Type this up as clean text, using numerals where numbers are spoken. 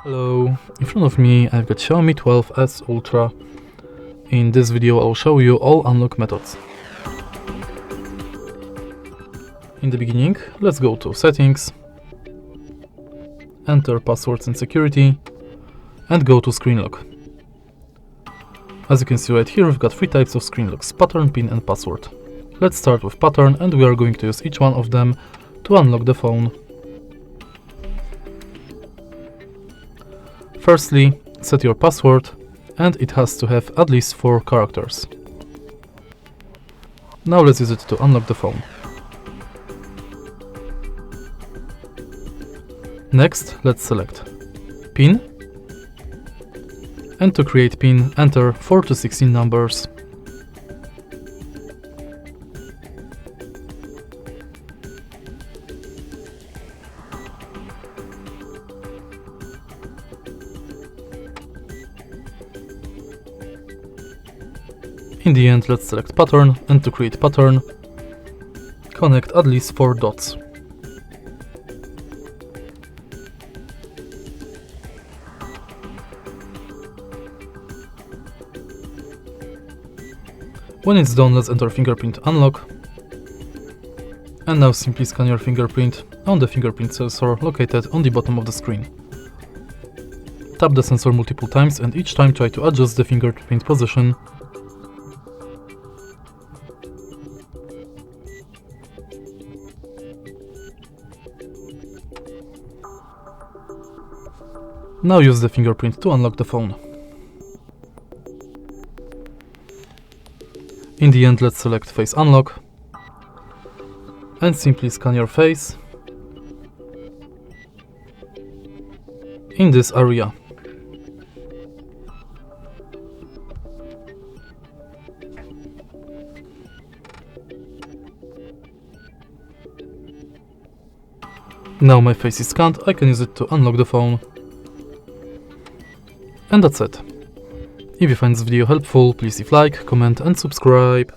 Hello, in front of me I've got Xiaomi 12S Ultra. In this video I'll show you all unlock methods. In the beginning, let's go to Settings, enter Passwords and Security, and go to Screen Lock. As you can see right here, we've got three types of screen locks: pattern, pin and password. Let's start with pattern, and we are going to use each one of them to unlock the phone. Firstly, set your password, and it has to have at least 4 characters. Now let's use it to unlock the phone. Next, let's select PIN, and to create PIN, enter 4 to 16 numbers. In the end, let's select pattern, and to create pattern, connect at least 4 dots. When it's done, let's enter fingerprint unlock. And now simply scan your fingerprint on the fingerprint sensor located on the bottom of the screen. Tap the sensor multiple times, and each time try to adjust the fingerprint position. Now use the fingerprint to unlock the phone. In the end, let's select Face Unlock and simply scan your face in this area. Now my face is scanned, I can use it to unlock the phone. And that's it. If you find this video helpful, please leave like, comment and subscribe.